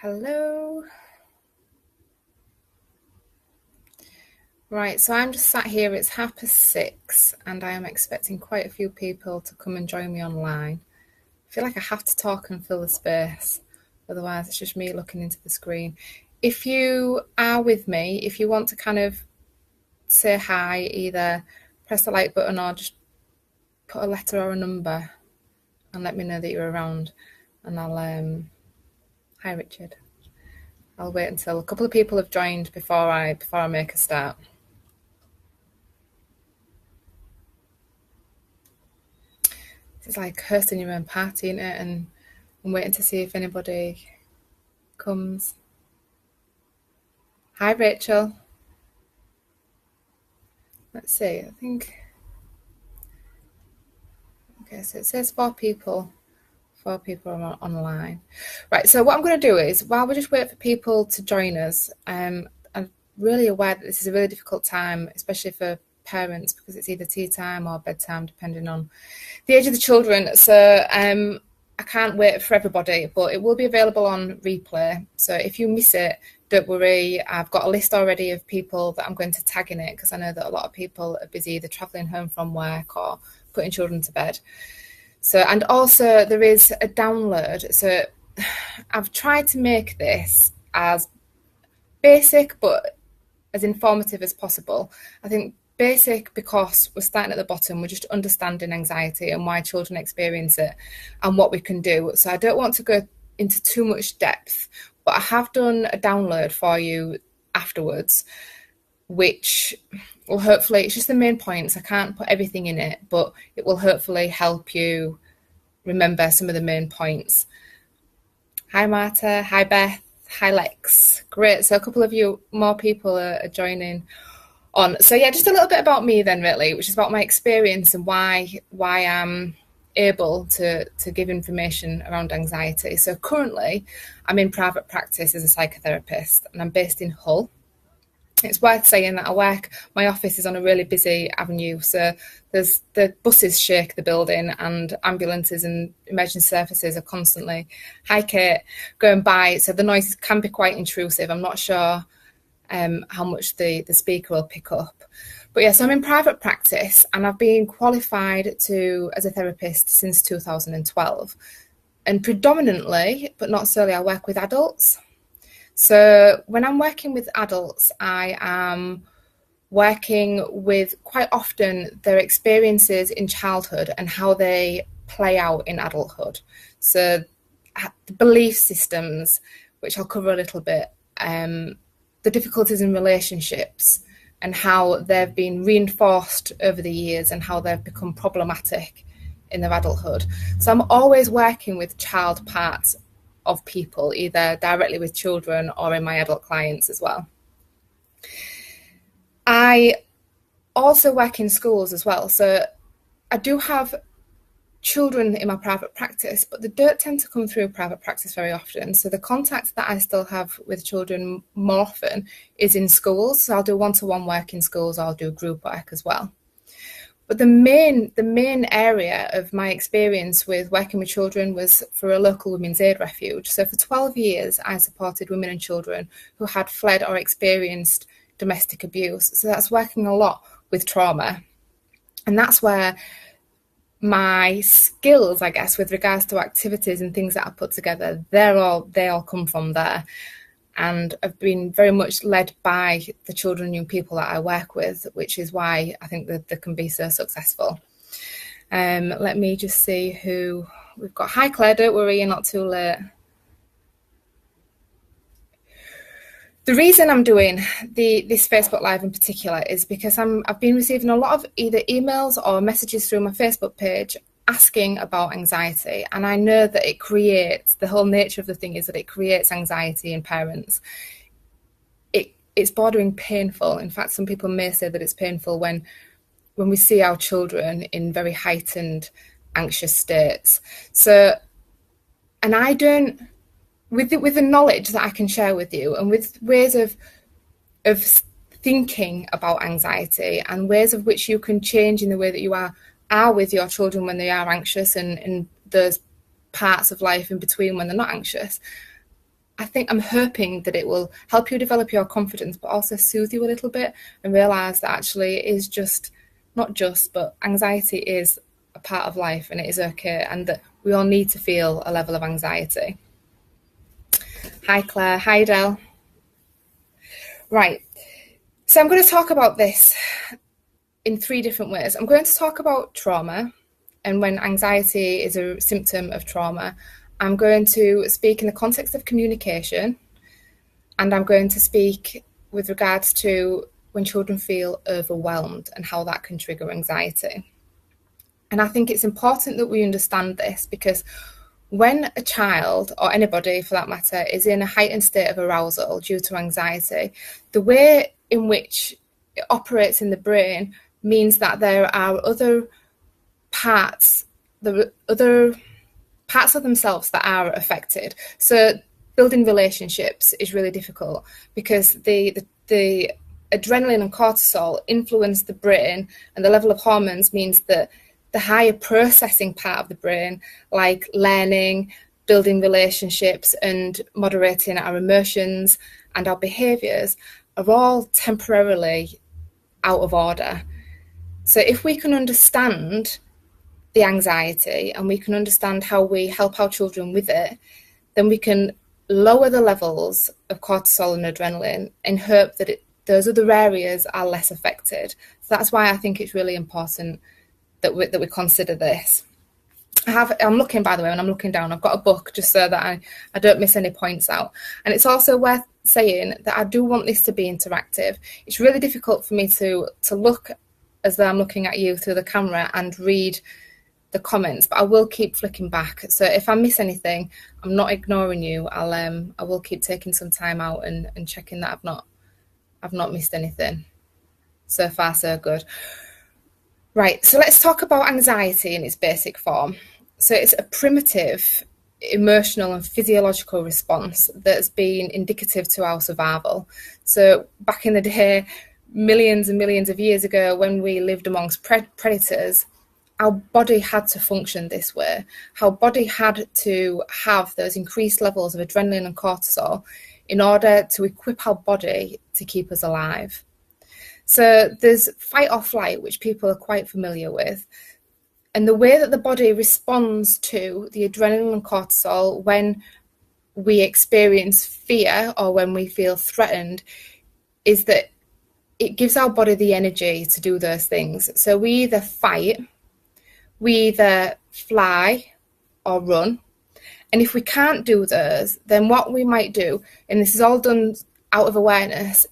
Hello. Right, so I'm just sat here, it's 6:30, and I am expecting quite a few people to come and join me online. I feel like I have to talk and fill the space, otherwise it's just me looking into the screen. If you are with me, if you want to kind of say hi, either press the like button or just put a letter or a number and let me know that you're around, and hi Richard. I'll wait until a couple of people have joined before I make a start. It's like hosting your own party, in it, and I'm waiting to see if anybody comes. Hi, Rachel. Let's see. I think. Okay, so it says four people. Four people are online. Right. So what I'm going to do is, while we just wait for people to join us, I'm really aware that this is a really difficult time, especially for parents, because it's either tea time or bedtime, depending on the age of the children. So I can't wait for everybody, but it will be available on replay. So if you miss it, don't worry. I've got a list already of people that I'm going to tag in it, because I know that a lot of people are busy either travelling home from work or putting children to bed. So, and also there is a download. So I've tried to make this as basic but as informative as possible. I think basic because we're starting at the bottom, we're just understanding anxiety and why children experience it and what we can do. So I don't want to go into too much depth, but I have done a download for you afterwards, which will hopefully, it's just the main points. I can't put everything in it, but it will hopefully help you remember some of the main points. Hi Marta, hi Beth, hi Lex. Great, so a couple of you more people are joining on. So yeah, just a little bit about me then, really, which is about my experience and why I'm able to give information around anxiety. So currently I'm in private practice as a psychotherapist, and I'm based in Hull. It's worth saying that my office is on a really busy avenue, so the buses shake the building, and ambulances and emergency services are constantly, hi Kate, going by, so the noise can be quite intrusive. I'm not sure how much the speaker will pick up. But yeah, so I'm in private practice, and I've been qualified as a therapist since 2012. And predominantly, but not solely, I work with adults. So when I'm working with adults, I am working with quite often their experiences in childhood and how they play out in adulthood. So the belief systems, which I'll cover a little bit, the difficulties in relationships and how they've been reinforced over the years and how they've become problematic in their adulthood. So I'm always working with child parts of people, either directly with children or in my adult clients as well. I also work in schools as well. So I do have children in my private practice, but they don't tend to come through private practice very often. So the contact that I still have with children more often is in schools. So I'll do one-to-one work in schools, I'll do group work as well. But the main area of my experience with working with children was for a local women's aid refuge. So for 12 years, I supported women and children who had fled or experienced domestic abuse. So that's working a lot with trauma. And that's where my skills, I guess, with regards to activities and things that I put together, they all come from there. And I've been very much led by the children and young people that I work with, which is why I think that they can be so successful. Let me just see who we've got. Hi Claire, don't worry, you're not too late. The reason I'm doing this Facebook Live in particular is because I've been receiving a lot of either emails or messages through my Facebook page asking about anxiety, and I know that the whole nature of the thing is that it creates anxiety in parents. It's bordering painful. In fact, some people may say that it's painful when we see our children in very heightened anxious states. So, and I don't, with the knowledge that I can share with you, and with ways of thinking about anxiety and ways of which you can change in the way that you are with your children when they are anxious, and those parts of life in between when they're not anxious, I think I'm hoping that it will help you develop your confidence, but also soothe you a little bit and realize that actually it is just, not just, but anxiety is a part of life and it is okay, and that we all need to feel a level of anxiety. Hi, Claire. Hi, Del. Right. So I'm going to talk about this in 3 different ways. I'm going to talk about trauma and when anxiety is a symptom of trauma. I'm going to speak in the context of communication, and I'm going to speak with regards to when children feel overwhelmed and how that can trigger anxiety. And I think it's important that we understand this, because when a child, or anybody for that matter, is in a heightened state of arousal due to anxiety, the way in which it operates in the brain means that there are other parts, other parts of themselves that are affected. So building relationships is really difficult because the adrenaline and cortisol influence the brain, and the level of hormones means that the higher processing part of the brain, like learning, building relationships and moderating our emotions and our behaviours, are all temporarily out of order. So if we can understand the anxiety and we can understand how we help our children with it, then we can lower the levels of cortisol and adrenaline and hope that those other areas are less affected. So that's why I think it's really important that we consider this. I'm looking, by the way, when I'm looking down, I've got a book just so that I don't miss any points out. And it's also worth saying that I do want this to be interactive. It's really difficult for me to look as though I'm looking at you through the camera and read the comments, but I will keep flicking back. So if I miss anything, I'm not ignoring you. I will keep taking some time out and checking that I've not missed anything. So far, so good. Right, so let's talk about anxiety in its basic form. So it's a primitive emotional and physiological response that's been indicative to our survival. So back in the day, millions and millions of years ago, when we lived amongst predators, our body had to function this way. Our body had to have those increased levels of adrenaline and cortisol in order to equip our body to keep us alive. So there's fight or flight, which people are quite familiar with. And the way that the body responds to the adrenaline and cortisol when we experience fear or when we feel threatened is that it gives our body the energy to do those things. So we either fight, we either fly or run. And if we can't do those, then what we might do, and this is all done out of awareness,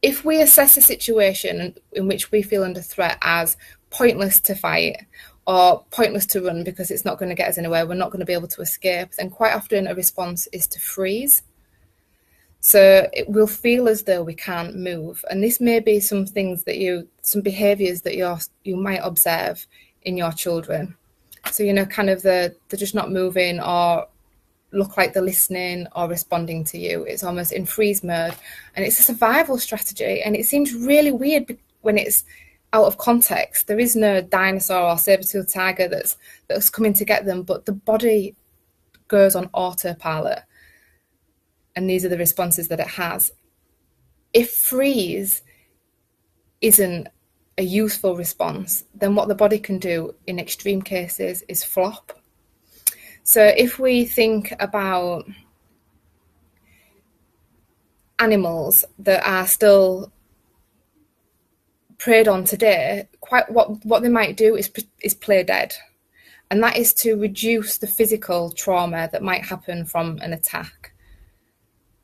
if we assess a situation in which we feel under threat as pointless to fight or pointless to run because it's not going to get us anywhere, we're not going to be able to escape, then quite often a response is to freeze. So it will feel as though we can't move. And this may be some behaviours that you might observe in your children. So, kind of they're just not moving or look like they're listening or responding to you. It's almost in freeze mode, and it's a survival strategy, and it seems really weird when it's out of context. There is no dinosaur or saber-toothed tiger that's coming to get them, but the body goes on autopilot, and these are the responses that it has. If freeze isn't a useful response, then what the body can do in extreme cases is flop. So if we think about animals that are still preyed on today, quite what they might do is play dead. And that is to reduce the physical trauma that might happen from an attack.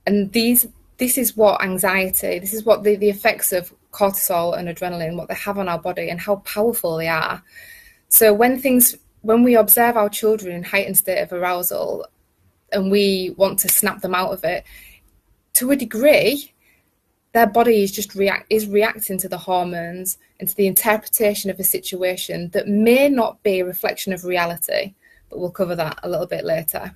And this is what anxiety, this is what the effects of cortisol and adrenaline, what they have on our body and how powerful they are. So when we observe our children in heightened state of arousal and we want to snap them out of it, to a degree, their body is reacting to the hormones and to the interpretation of a situation that may not be a reflection of reality, but we'll cover that a little bit later.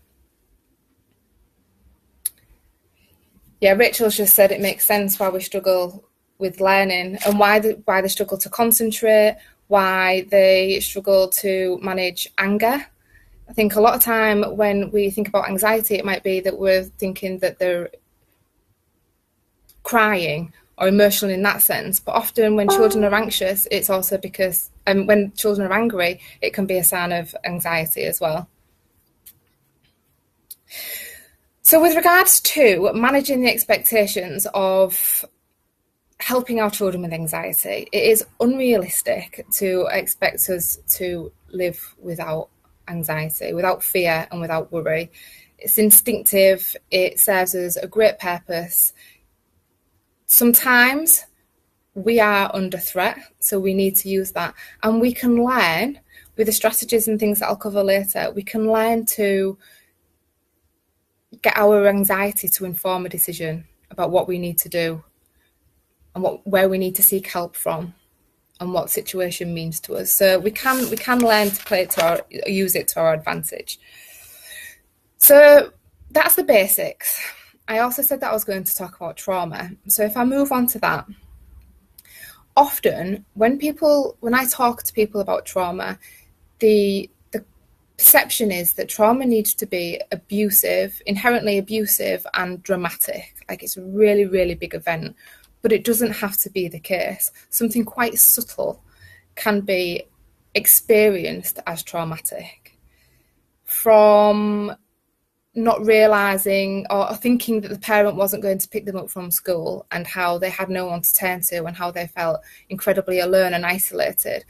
Yeah, Rachel's just said it makes sense why we struggle with learning and why they struggle to concentrate, why they struggle to manage anger. I think a lot of time when we think about anxiety, it might be that we're thinking that they're crying or emotional in that sense. But often when children are anxious, it's also because, and when children are angry, it can be a sign of anxiety as well. So with regards to managing the expectations of helping our children with anxiety, it is unrealistic to expect us to live without anxiety, without fear and without worry. It's instinctive, it serves us a great purpose. Sometimes we are under threat, so we need to use that. And we can learn, with the strategies and things that I'll cover later, we can learn to get our anxiety to inform a decision about what we need to do and where we need to seek help from and what situation means to us. So we can learn to play it use it to our advantage. So that's the basics. I also said that I was going to talk about trauma. So if I move on to that, often when I talk to people about trauma, the perception is that trauma needs to be abusive, inherently abusive and dramatic. Like it's a really, really big event, but it doesn't have to be the case. Something quite subtle can be experienced as traumatic. From not realising or thinking that the parent wasn't going to pick them up from school and how they had no one to turn to and how they felt incredibly alone and isolated.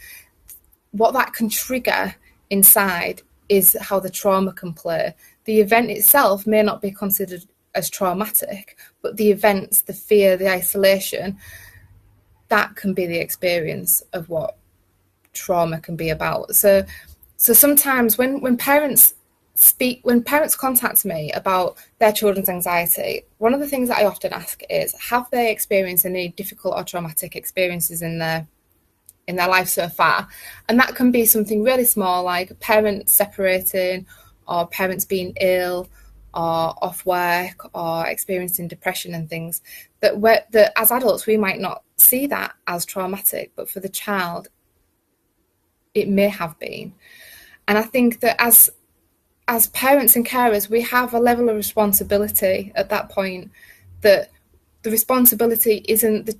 What that can trigger inside is how the trauma can play. The event itself may not be considered as traumatic, but the events, the fear, the isolation, that can be the experience of what trauma can be about. So sometimes when parents contact me about their children's anxiety, one of the things that I often ask is, have they experienced any difficult or traumatic experiences in their life so far? And that can be something really small, like parents separating or parents being ill or off work or experiencing depression and things that as adults we might not see that as traumatic, but for the child it may have been. And I think that as parents and carers, we have a level of responsibility at that point, that the responsibility isn't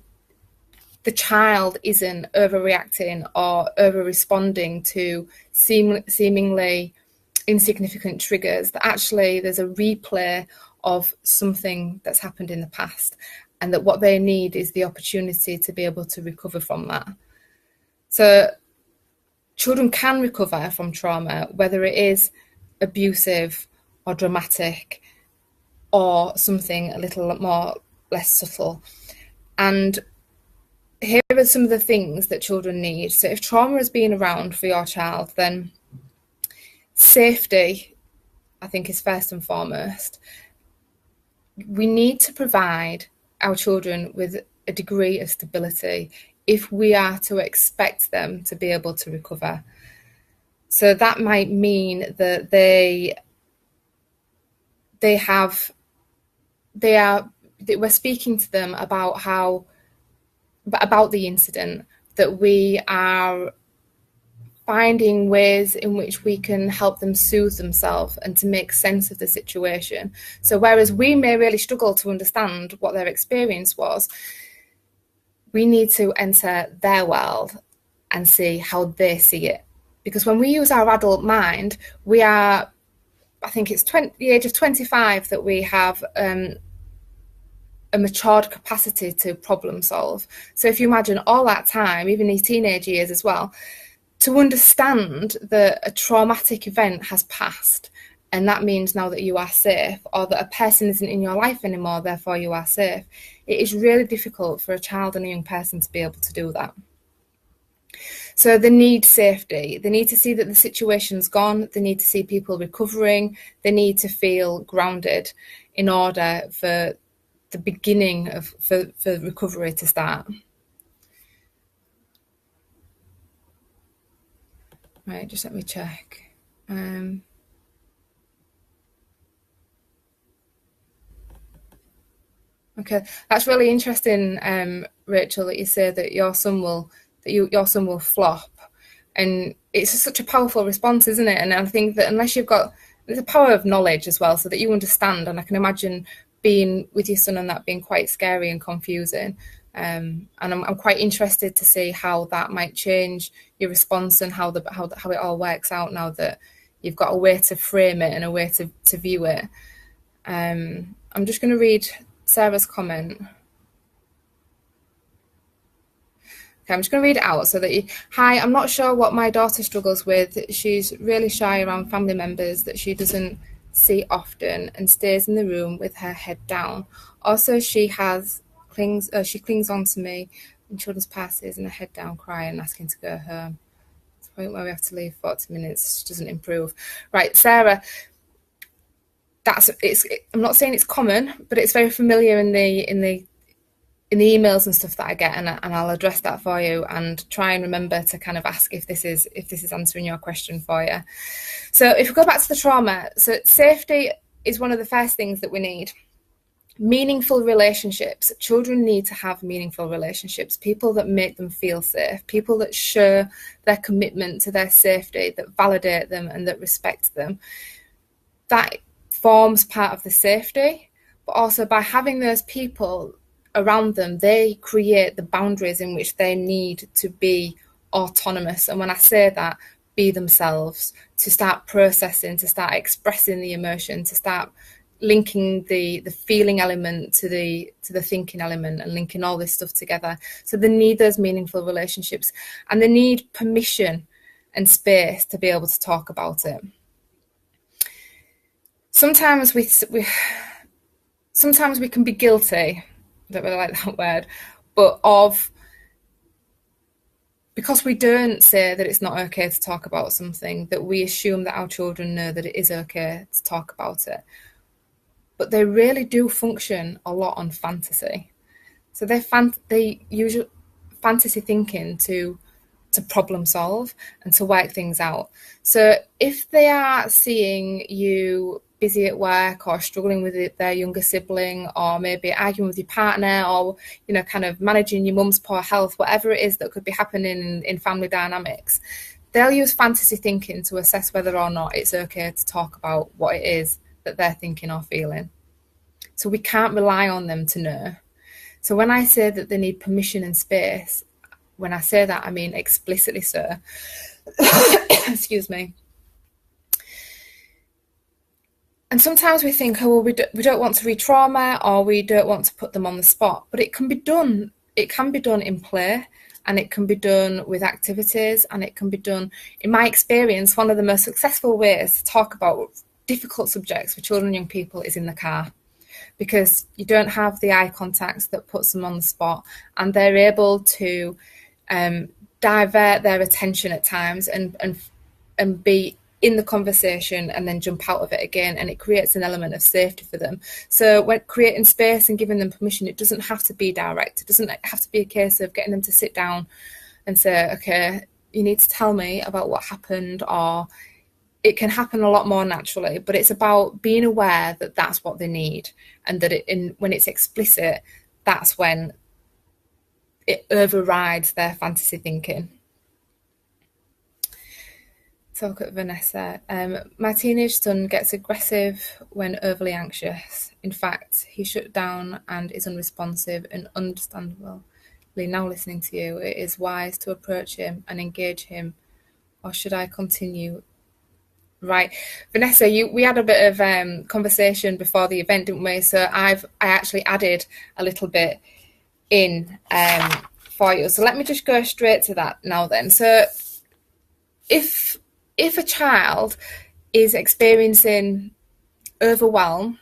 the child isn't overreacting or over-responding to seemingly insignificant triggers, that actually there's a replay of something that's happened in the past and that what they need is the opportunity to be able to recover from that. So children can recover from trauma, whether it is abusive or dramatic or something a little more less subtle. And here are some of the things that children need. So if trauma has been around for your child, then safety, I think, is first and foremost. We need to provide our children with a degree of stability if we are to expect them to be able to recover. So that might mean that we're speaking to them about the incident, that we are finding ways in which we can help them soothe themselves and to make sense of the situation. So whereas we may really struggle to understand what their experience was, we need to enter their world and see how they see it. Because when we use our adult mind, we are, I think it's the age of 25 that we have a matured capacity to problem solve. So if you imagine all that time, even these teenage years as well, to understand that a traumatic event has passed, and that means now that you are safe, or that a person isn't in your life anymore, therefore you are safe, it is really difficult for a child and a young person to be able to do that. So they need safety. They need to see that the situation's gone. They need to see people recovering. They need to feel grounded in order for the beginning of for recovery to start. Right, just let me check. Okay, that's really interesting, Rachel, that you say that your son will flop, and it's such a powerful response, isn't it? And I think that unless you've got the power of knowledge as well, so that you understand, and I can imagine being with your son and that being quite scary and confusing. And I'm quite interested to see how that might change your response and how it all works out now that you've got a way to frame it and a way to view it. I'm just going to read Sarah's comment. Okay, I'm just going to read it out so that hi, I'm not sure what my daughter struggles with. She's really shy around family members that she doesn't see often and stays in the room with her head down. Also, she clings on to me in children's passes and her head down, crying and asking to go home. It's the point where we have to leave 40 minutes. She doesn't improve. Right, Sarah, I'm not saying it's common, but it's very familiar in the emails and stuff that I get, and I'll address that for you and try and remember to kind of ask if this is answering your question for you. So if we go back to the trauma, so safety is one of the first things that we need. Meaningful relationships. Children need to have meaningful relationships, people that make them feel safe, people that show their commitment to their safety, that validate them and that respect them. That forms part of the safety, but also by having those people around them, they create the boundaries in which they need to be autonomous. And when I say that, be themselves, to start processing, to start expressing the emotion, to start linking the feeling element to the thinking element and linking all this stuff together. So they need those meaningful relationships, and they need permission and space to be able to talk about it. Sometimes we can be guilty, I don't really like that word, but because we don't say that it's not okay to talk about something, that we assume that our children know that it is okay to talk about it. But they really do function a lot on fantasy. So they use fantasy thinking to problem solve and to work things out. So if they are seeing you busy at work or struggling with their younger sibling, or maybe arguing with your partner, or kind of managing your mum's poor health, whatever it is that could be happening in family dynamics, they'll use fantasy thinking to assess whether or not it's okay to talk about what it is that they're thinking or feeling. So we can't rely on them to know. So when I say that they need permission and space, when I say that, I mean explicitly so. Excuse me. And sometimes we think, oh, well, we don't want to re-trauma, or we don't want to put them on the spot. But it can be done. It can be done in play, and it can be done with activities, and it can be done, in my experience, one of the most successful ways to talk about difficult subjects for children and young people is in the car, because you don't have the eye contact that puts them on the spot, and they're able to divert their attention at times and be in the conversation and then jump out of it again, and it creates an element of safety for them. So when creating space and giving them permission, it doesn't have to be direct. It doesn't have to be a case of getting them to sit down and say, okay, you need to tell me about what happened, or it can happen a lot more naturally, but it's about being aware that that's what they need, and that when it's explicit, that's when it overrides their fantasy thinking. So look at Vanessa. My teenage son gets aggressive when overly anxious. In fact, he shut down and is unresponsive, and understandably now listening to you, it is wise to approach him and engage him, or should I continue? Right, Vanessa, we had a bit of conversation before the event, didn't we? So I actually added a little bit in for you. So let me just go straight to that now then. So if a child is experiencing overwhelm,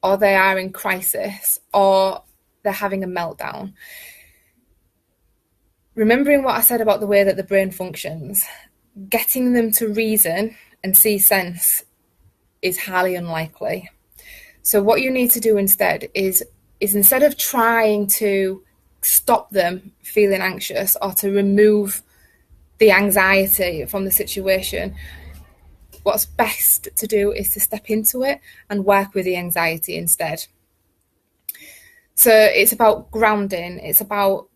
or they are in crisis, or they're having a meltdown, remembering what I said about the way that the brain functions, getting them to reason and see sense is highly unlikely. So what you need to do instead is instead of trying to stop them feeling anxious or to remove the anxiety from the situation, what's best to do is to step into it and work with the anxiety instead. So it's about grounding, it's about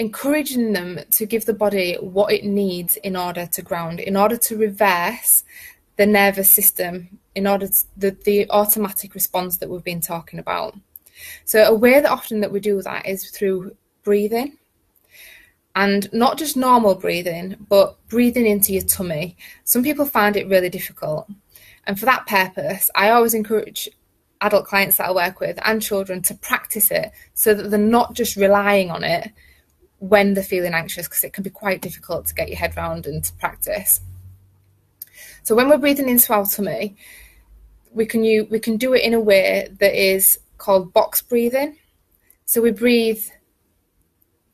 encouraging them to give the body what it needs in order to ground, in order to reverse the nervous system, in order to the automatic response that we've been talking about. So a way that often that we do that is through breathing, and not just normal breathing, but breathing into your tummy. Some people find it really difficult. And for that purpose, I always encourage adult clients that I work with and children to practice it so that they're not just relying on it when they're feeling anxious, because it can be quite difficult to get your head around and to practice. So when we're breathing into our tummy, we can do it in a way that is called box breathing. So we breathe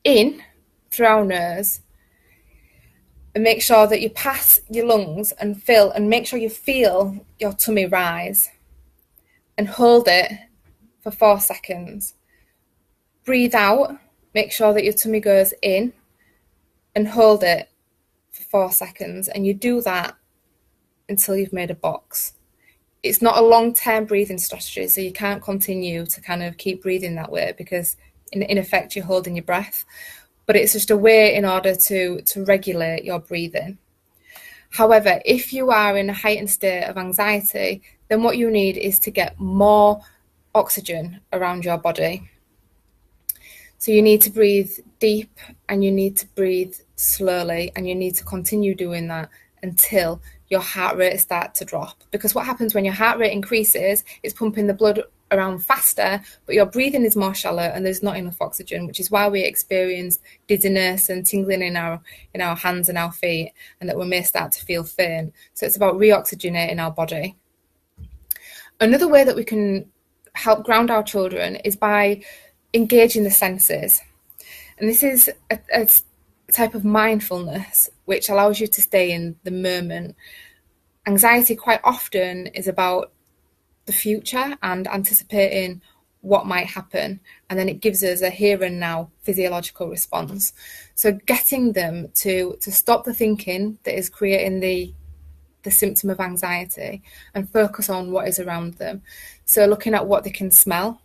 in through our nose and make sure that you pass your lungs and fill, and make sure you feel your tummy rise, and hold it for 4 seconds. Breathe out, make sure that your tummy goes in, and hold it for 4 seconds. And you do that until you've made a box. It's not a long-term breathing strategy, so you can't continue to kind of keep breathing that way, because in effect you're holding your breath. But it's just a way in order to regulate your breathing. However, if you are in a heightened state of anxiety, then what you need is to get more oxygen around your body. So you need to breathe deep, and you need to breathe slowly, and you need to continue doing that until your heart rate starts to drop. Because what happens when your heart rate increases, it's pumping the blood around faster, but your breathing is more shallow and there's not enough oxygen, which is why we experience dizziness and tingling in our hands and our feet, and that we may start to feel faint. So it's about reoxygenating our body. Another way that we can help ground our children is by engaging the senses. And this is a type of mindfulness which allows you to stay in the moment. Anxiety quite often is about the future and anticipating what might happen, and then it gives us a here and now physiological response. So getting them to stop the thinking that is creating the symptom of anxiety and focus on what is around them. So looking at what they can smell,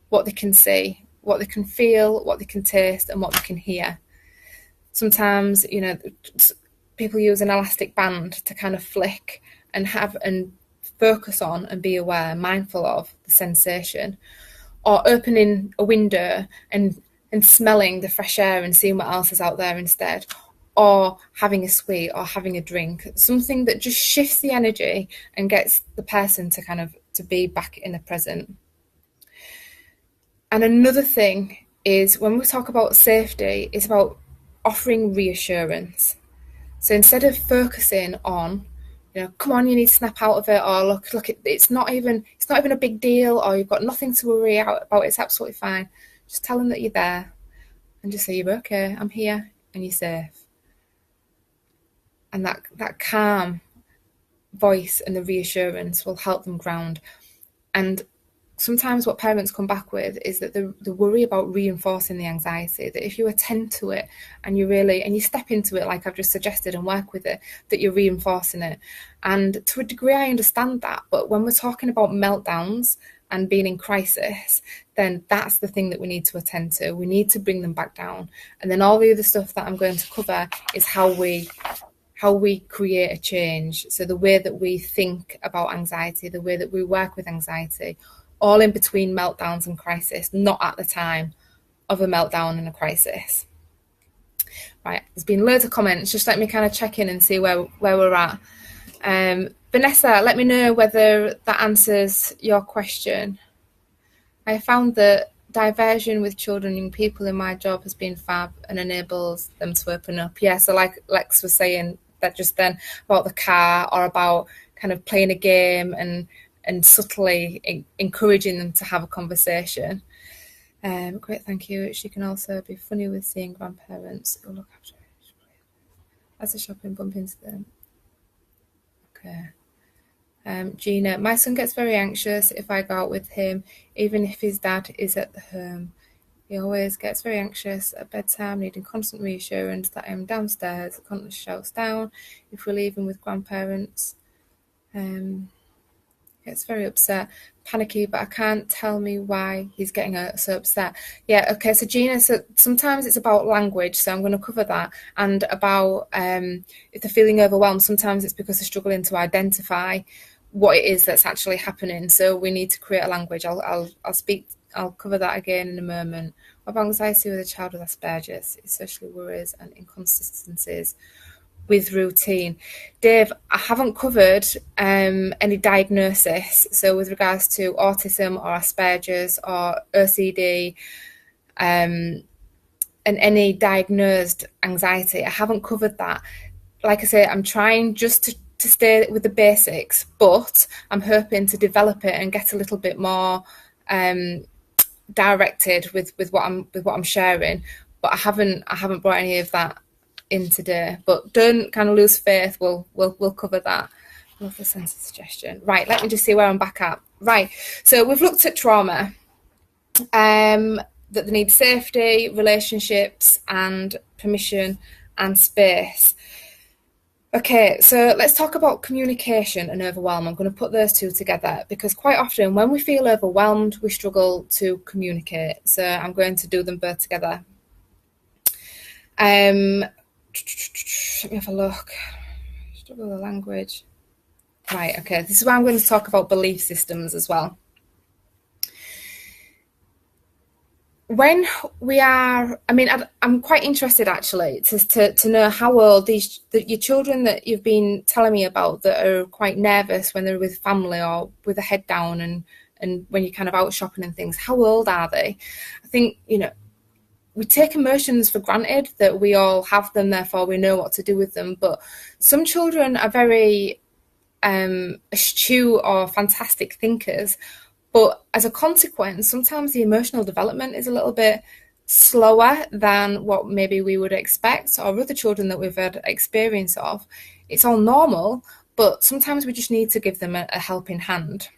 what they can see, what they can feel, what they can taste, and what they can hear. Sometimes, people use an elastic band to kind of flick and focus on and be aware, mindful of the sensation, or opening a window and smelling the fresh air and seeing what else is out there instead, or having a sweet or having a drink, something that just shifts the energy and gets the person to be back in the present. And another thing is, when we talk about safety, it's about offering reassurance. So instead of focusing on, come on, you need to snap out of it, or look, it's not even a big deal, or you've got nothing to worry about, it's absolutely fine. Just tell them that you're there, and just say, you're okay, I'm here, and you're safe. And that calm voice and the reassurance will help them ground. And sometimes what parents come back with is that the worry about reinforcing the anxiety, that if you attend to it and you step into it like I've just suggested and work with it, that you're reinforcing it. And to a degree I understand that, but when we're talking about meltdowns and being in crisis, then that's the thing that we need to attend to. We need to bring them back down. And then all the other stuff that I'm going to cover is how we create a change. So the way that we think about anxiety, the way that we work with anxiety, all in between meltdowns and crisis, not at the time of a meltdown and a crisis. Right, there's been loads of comments. Just let me kind of check in and see where we're at. Vanessa, let me know whether that answers your question. I found that diversion with children and young people in my job has been fab and enables them to open up. Yeah, so like Lex was saying that just then about the car, or about kind of playing a game and subtly encouraging them to have a conversation. Great, thank you. She can also be funny with seeing grandparents who look after her. As a shopping, bump into them. Okay. Gina, my son gets very anxious if I go out with him, even if his dad is at the home. He always gets very anxious at bedtime, needing constant reassurance that I am downstairs, constantly shouts down if we're leaving with grandparents. gets very upset, panicky, but I can't tell me why he's getting so upset. Yeah, okay, so Gina, so sometimes it's about language, so I'm going to cover that, and about if they're feeling overwhelmed, sometimes it's because they're struggling to identify what it is that's actually happening. So we need to create a language. I'll cover that again in a moment. What about anxiety with a child with Asperger's, especially worries and inconsistencies with routine? Dave, I haven't covered any diagnosis. So with regards to autism or Asperger's or OCD, and any diagnosed anxiety, I haven't covered that. Like I say, I'm trying just to stay with the basics, but I'm hoping to develop it and get a little bit more directed with what I'm sharing. But I haven't brought any of that in today. But don't kind of lose faith. We'll cover that. Love the sense of suggestion. Right, let me just see where I'm back at. Right, so we've looked at trauma. That they need safety, relationships, and permission and space. Okay, so let's talk about communication and overwhelm. I'm going to put those two together because quite often when we feel overwhelmed, we struggle to communicate. So I'm going to do them both together. Let me have a look. Struggle with language. Right, okay, this is where I'm going to talk about belief systems as well. When we are, I'm quite interested actually to know how old your children that you've been telling me about that are quite nervous when they're with family or with their head down and when you're kind of out shopping and things, how old are they? I think, we take emotions for granted that we all have them, therefore we know what to do with them. But some children are very astute or fantastic thinkers. But as a consequence, sometimes the emotional development is a little bit slower than what maybe we would expect, or other children that we've had experience of. It's all normal, but sometimes we just need to give them a helping hand.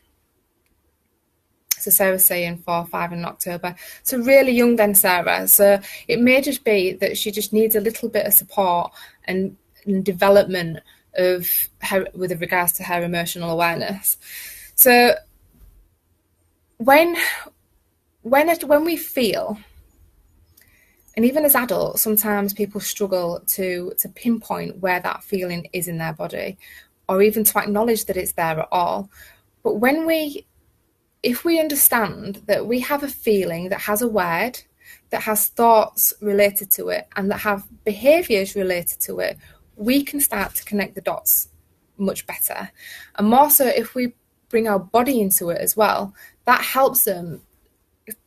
So Sarah's saying 4 or 5 in October. So really young then, Sarah. So it may just be that she just needs a little bit of support and development of her with regards to her emotional awareness. So when we feel, and even as adults, sometimes people struggle to pinpoint where that feeling is in their body, or even to acknowledge that it's there at all. But if we understand that we have a feeling that has a word, that has thoughts related to it, and that have behaviours related to it, we can start to connect the dots much better. And more so if we bring our body into it as well, that helps them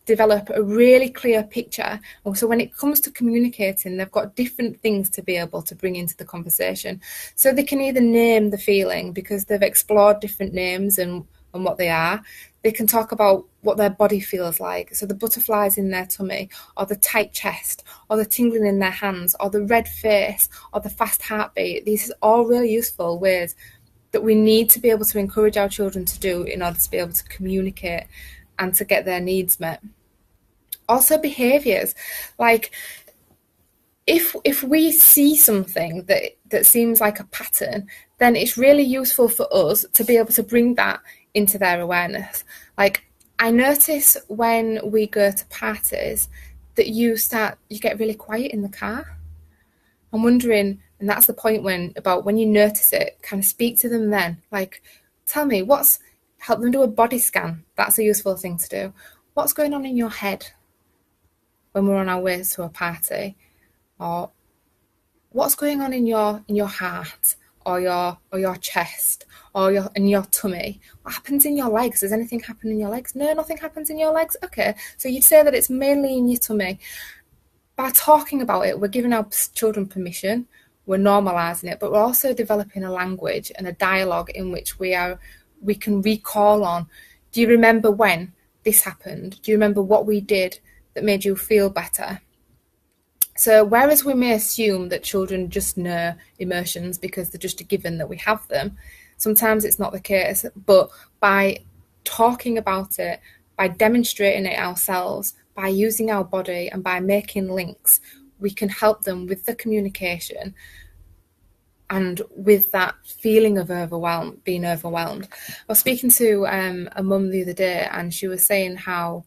develop a really clear picture. And so when it comes to communicating, they've got different things to be able to bring into the conversation. So they can either name the feeling because they've explored different names and what they are. They can talk about what their body feels like. So the butterflies in their tummy, or the tight chest, or the tingling in their hands, or the red face, or the fast heartbeat. These are all really useful ways that we need to be able to encourage our children to do in order to be able to communicate and to get their needs met. Also behaviours, like if we see something that seems like a pattern, then it's really useful for us to be able to bring that into their awareness. Like I notice when we go to parties that you get really quiet in the car. I'm wondering, and that's the point when you notice it, kind of speak to them then. Like, tell me, help them do a body scan. That's a useful thing to do. What's going on in your head when we're on our way to a party? Or what's going on in your heart, or your chest, or in your tummy? What happens in your legs? Does anything happen in your legs? No, nothing happens in your legs? Okay, so you'd say that it's mainly in your tummy. By talking about it, we're giving our children permission, we're normalising it, but we're also developing a language and a dialogue in which we can recall on, do you remember when this happened? Do you remember what we did that made you feel better? So whereas we may assume that children just know emotions because they're just a given that we have them, sometimes it's not the case. But by talking about it, by demonstrating it ourselves, by using our body and by making links, we can help them with the communication And with that feeling of being overwhelmed, I was speaking to a mum the other day, and she was saying how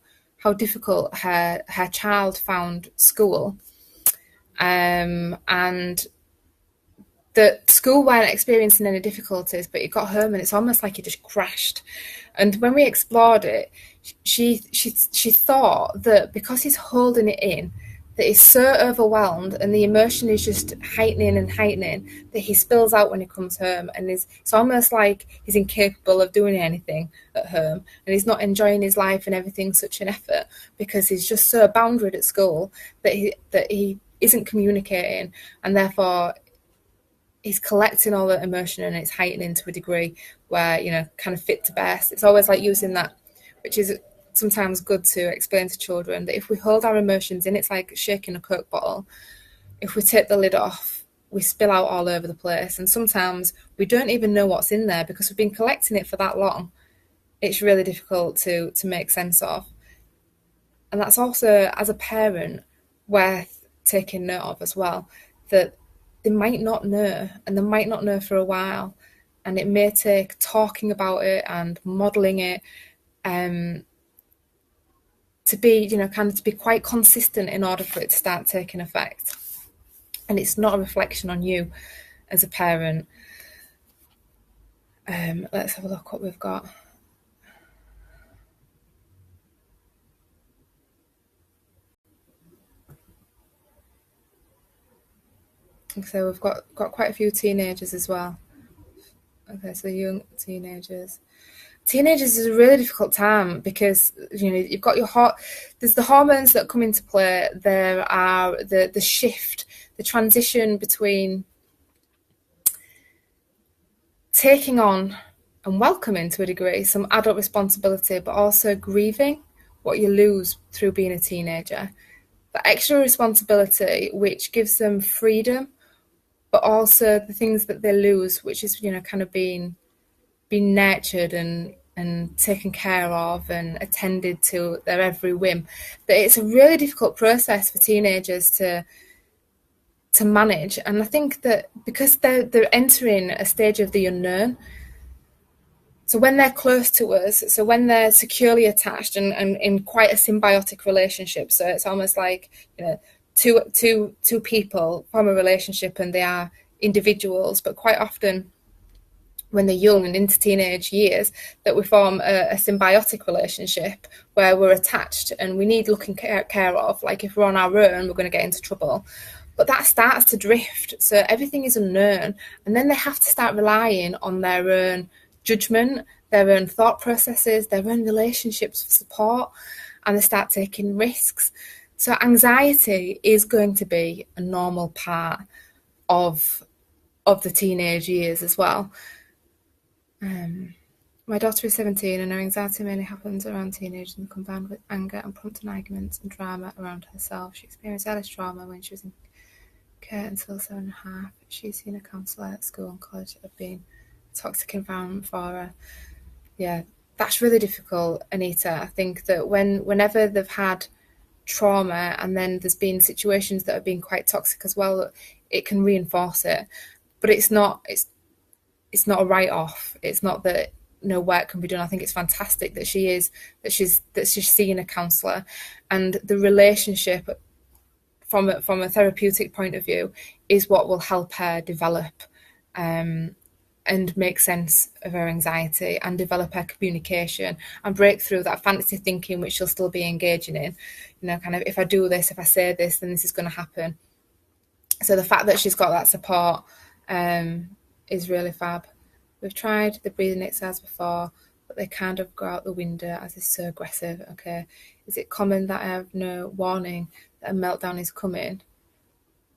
difficult her child found school, and that school weren't experiencing any difficulties, but he got home and it's almost like he just crashed. And when we explored it, she thought that because he's holding it in, that he's so overwhelmed and the emotion is just heightening and heightening that he spills out when he comes home, and it's almost like he's incapable of doing anything at home, and he's not enjoying his life and everything's such an effort because he's just so boundaried at school that he isn't communicating, and therefore he's collecting all the emotion and it's heightening to a degree where, kind of fit to best. It's always like using that, which is sometimes good to explain to children, that if we hold our emotions in, it's like shaking a Coke bottle. If we take the lid off, we spill out all over the place. And sometimes we don't even know what's in there because we've been collecting it for that long. It's really difficult to make sense of. And that's also, as a parent, worth taking note of as well, that they might not know, and they might not know for a while, and it may take talking about it and modelling it to be, to be quite consistent in order for it to start taking effect. And it's not a reflection on you as a parent. Let's have a look what we've got. So we've got quite a few teenagers as well. Okay, so young teenagers. Teenagers is a really difficult time because you've got there's the hormones that come into play. There are the shift, the transition between taking on and welcoming to a degree some adult responsibility, but also grieving what you lose through being a teenager. The extra responsibility, which gives them freedom, but also the things that they lose, which is kind of being nurtured and taken care of and attended to their every whim. That it's a really difficult process for teenagers to manage. And I think that because they're entering a stage of the unknown, so when they're close to us, so when they're securely attached and in quite a symbiotic relationship, so it's almost like two people form a relationship and they are individuals, but quite often when they're young and into teenage years, that we form a symbiotic relationship where we're attached and we need looking care of. Like if we're on our own, we're going to get into trouble. But that starts to drift, so everything is unknown, and then they have to start relying on their own judgment, their own thought processes, their own relationships for support, and they start taking risks. So anxiety is going to be a normal part of the teenage years as well. My daughter is 17 and her anxiety mainly happens around teenagers and combined with anger and prompting arguments and drama around herself. She experienced early trauma when she was in care until 7.5. She's seen a counsellor at school and college that have been a toxic environment for her. Yeah, that's really difficult, Anita. I think that whenever they've had trauma and then there's been situations that have been quite toxic as well, it can reinforce it. But it's not a write-off. It's not that no work can be done. I think it's fantastic that she's seeing a counsellor, and the relationship from a therapeutic point of view is what will help her develop and make sense of her anxiety and develop her communication and break through that fantasy thinking which she'll still be engaging in. Kind of, if I do this, if I say this, then this is going to happen. So the fact that she's got that support is really fab. We've tried the breathing exercise before, but they kind of go out the window as it's so aggressive. Okay, is it common that I have no warning that a meltdown is coming?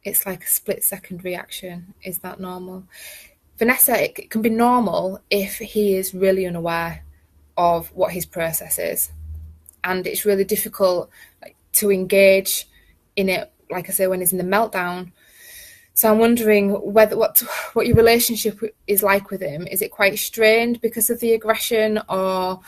It's like a split-second reaction. Is that normal? Vanessa, it can be normal if he is really unaware of what his process is, and it's really difficult to engage in it, like I say, when he's in the meltdown. So I'm wondering what your relationship is like with him. Is it quite strained because of the aggression, or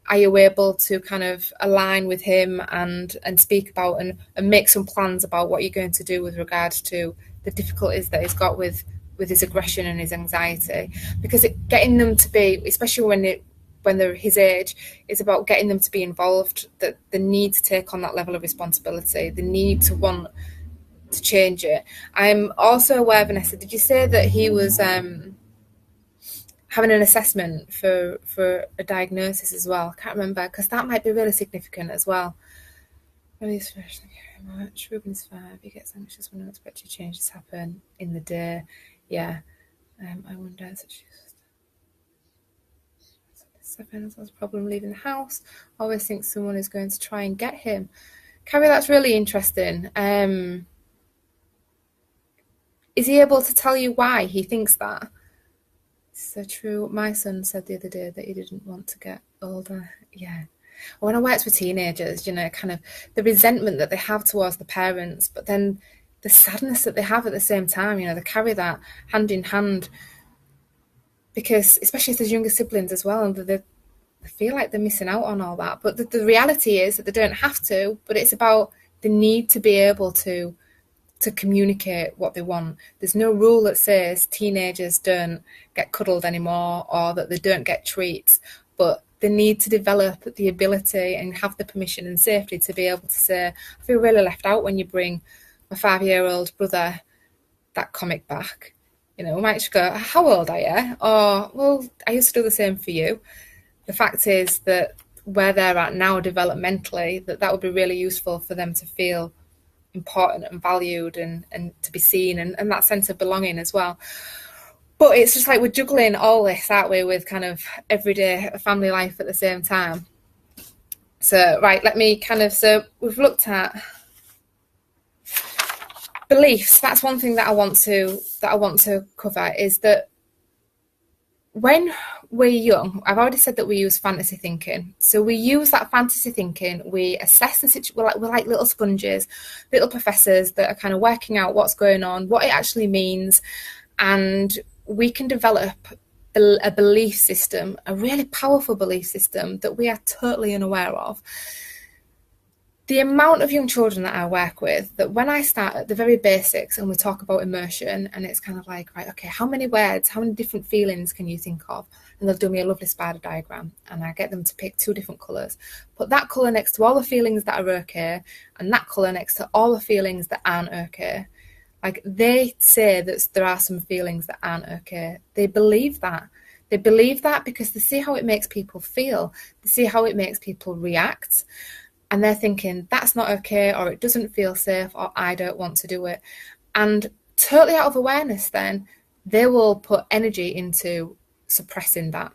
are you able to kind of align with him and speak about and make some plans about what you're going to do with regards to the difficulties that he's got with his aggression and his anxiety, because getting them to be, especially when they're his age, is about getting them to be involved, that the need to take on that level of responsibility, the need to want to change it. I'm also aware, Vanessa, did you say that he was having an assessment for a diagnosis as well? I can't remember, because that might be really significant as well. March, Ruben's 5. He gets anxious when unexpected changes happen in the day. Yeah. I wonder, such as problem leaving the house. Always thinks someone is going to try and get him. Carrie, that's really interesting. Is he able to tell you why he thinks that? So true. My son said the other day that he didn't want to get older. Yeah. When I worked with teenagers, you know, kind of the resentment that they have towards the parents, but then the sadness that they have at the same time, you know, they carry that hand in hand, because especially if there's younger siblings as well, and they feel like they're missing out on all that. But the reality is that they don't have to, but it's about the need to be able to communicate what they want. There's no rule that says teenagers don't get cuddled anymore or that they don't get treats, but they need to develop the ability and have the permission and safety to be able to say, I feel really left out when you bring my 5-year-old brother that comic back. You know, we might just go, how old are you? Or, well, I used to do the same for you. The fact is that where they're at now developmentally, that would be really useful for them to feel important and valued and to be seen, and that sense of belonging as well. But it's just like we're juggling all this, aren't we, with kind of everyday family life at the same time. So, right, so we've looked at beliefs. That's one thing that I want to cover, is that when we're young, I've already said that we use fantasy thinking. So we use that fantasy thinking, we assess the situation, we're like little sponges, little professors that are kind of working out what's going on, what it actually means, and we can develop a belief system, a really powerful belief system that we are totally unaware of. The amount of young children that I work with, that when I start at the very basics and we talk about immersion, and it's kind of like, right, okay, how many words, how many different feelings can you think of? And they'll do me a lovely spider diagram, and I get them to pick 2 different colours. Put that colour next to all the feelings that are okay, and that colour next to all the feelings that aren't okay. Like, they say that there are some feelings that aren't okay. They believe that. They believe that because they see how it makes people feel. They see how it makes people react. And they're thinking, that's not okay, or it doesn't feel safe, or I don't want to do it. And totally out of awareness then, they will put energy into suppressing that.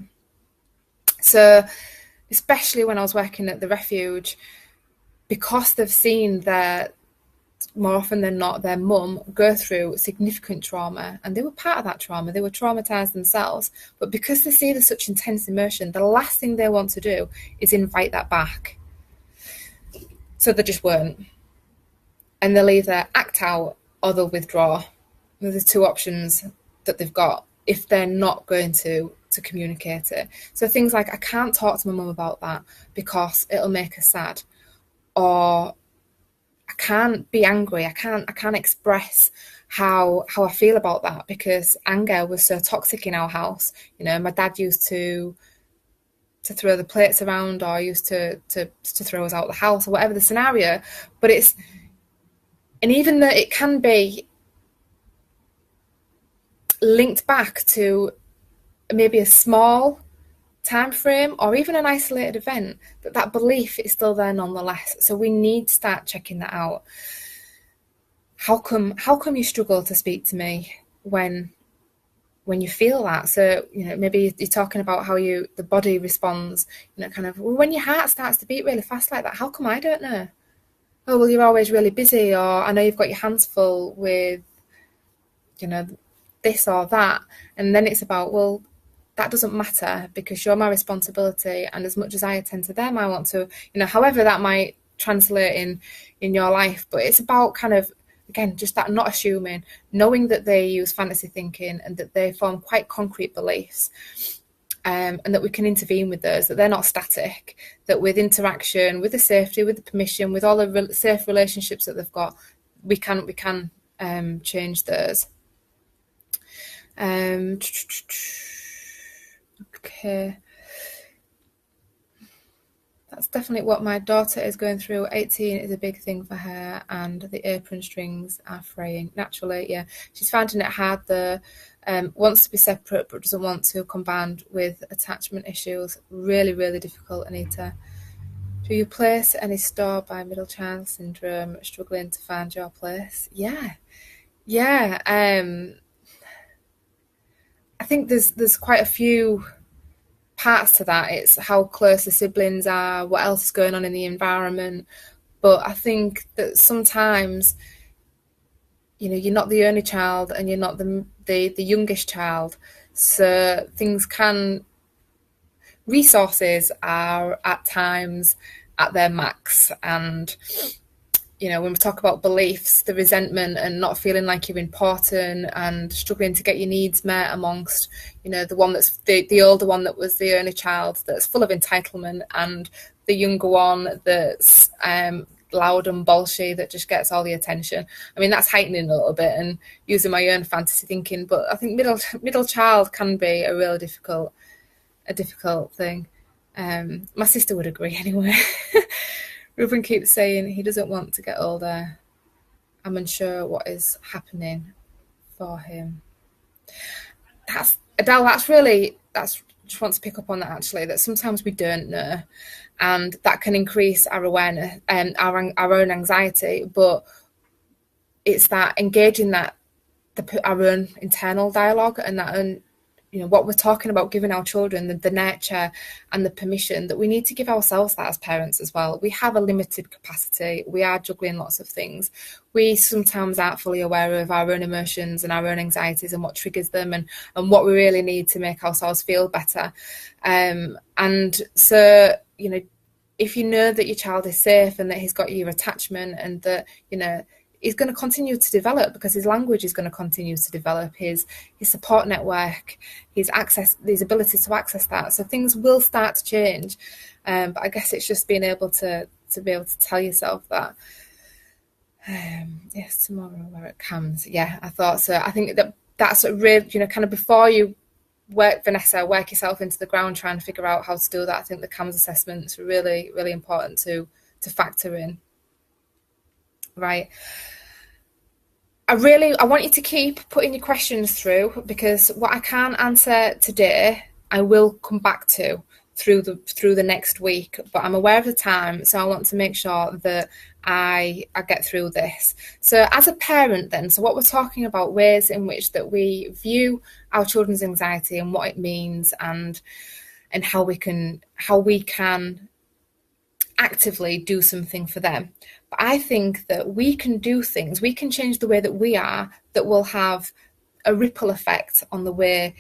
So especially when I was working at the refuge, because they've seen more often than not, their mum go through significant trauma, and they were part of that trauma, they were traumatized themselves, but because they see there's such intense emotion, the last thing they want to do is invite that back. So they just won't. And they'll either act out or they'll withdraw. There's 2 options that they've got if they're not going to communicate it. So things like, I can't talk to my mum about that because it'll make her sad. Or I can't be angry. I can't express how I feel about that because anger was so toxic in our house. You know, my dad used to throw the plates around, or used to throw us out the house, or whatever the scenario. But and even though it can be linked back to maybe a small time frame or even an isolated event, that belief is still there nonetheless. So we need to start checking that out. How come you struggle to speak to me when you feel that? So, you know, maybe you're talking about how the body responds, you know, kind of, well, when your heart starts to beat really fast like that, how come I don't know? Oh, well, you're always really busy, or I know you've got your hands full with, you know, this or that. And then it's about, well, that doesn't matter because you're my responsibility, and as much as I attend to them, I want to, you know, however that might translate in your life. But it's about kind of, again, just that not assuming, knowing that they use fantasy thinking and that they form quite concrete beliefs, and that we can intervene with those, that they're not static, that with interaction, with the safety, with the permission, with all the safe relationships that they've got, we can change those. Okay. That's definitely what my daughter is going through. 18 is a big thing for her, and the apron strings are fraying. Naturally, yeah. She's finding it hard, though. Wants to be separate, but doesn't want to combine with attachment issues. Really, really difficult, Anita. Do you place any store by middle child syndrome, struggling to find your place? Yeah. Yeah. I think there's quite a few parts to that. It's how close the siblings are, what else is going on in the environment. But I think that sometimes, you're not the only child, and you're not the youngest child. So resources are at times at their max. And when we talk about beliefs, the resentment and not feeling like you're important and struggling to get your needs met amongst, the one that's the older one that was the only child, that's full of entitlement, and the younger one that's loud and bolshy, that just gets all the attention. I mean, that's heightening a little bit and using my own fantasy thinking, but I think middle child can be a really difficult thing. My sister would agree anyway. Ruben keeps saying he doesn't want to get older. I'm unsure what is happening for him. That's Adele. Just want to pick up on that, actually, that sometimes we don't know, and that can increase our awareness and our own anxiety. But it's that engaging our own internal dialogue, and that own, what we're talking about, giving our children the nurture and the permission that we need to give ourselves, that as parents as well. We have a limited capacity. We are juggling lots of things. We sometimes aren't fully aware of our own emotions and our own anxieties and what triggers them, and what we really need to make ourselves feel better. And so, if you know that your child is safe and that he's got your attachment, and that, he's going to continue to develop, because his language is going to continue to develop, his support network, his ability to access that. So things will start to change. But I guess it's just being able to tell yourself that, yes, tomorrow where it comes. Yeah, I thought so. I think that's a real, kind of before you work yourself into the ground trying to figure out how to do that. I think the CAMS assessment's really, really important to factor in. Right. I want you to keep putting your questions through, because what I can't answer today, I will come back to through the next week. But I'm aware of the time, so I want to make sure that I get through this. So as a parent then, so what we're talking about, ways in which that we view our children's anxiety and what it means, and how we can actively do something for them. But I think that we can do things, we can change the way that we are, that will have a ripple effect on the way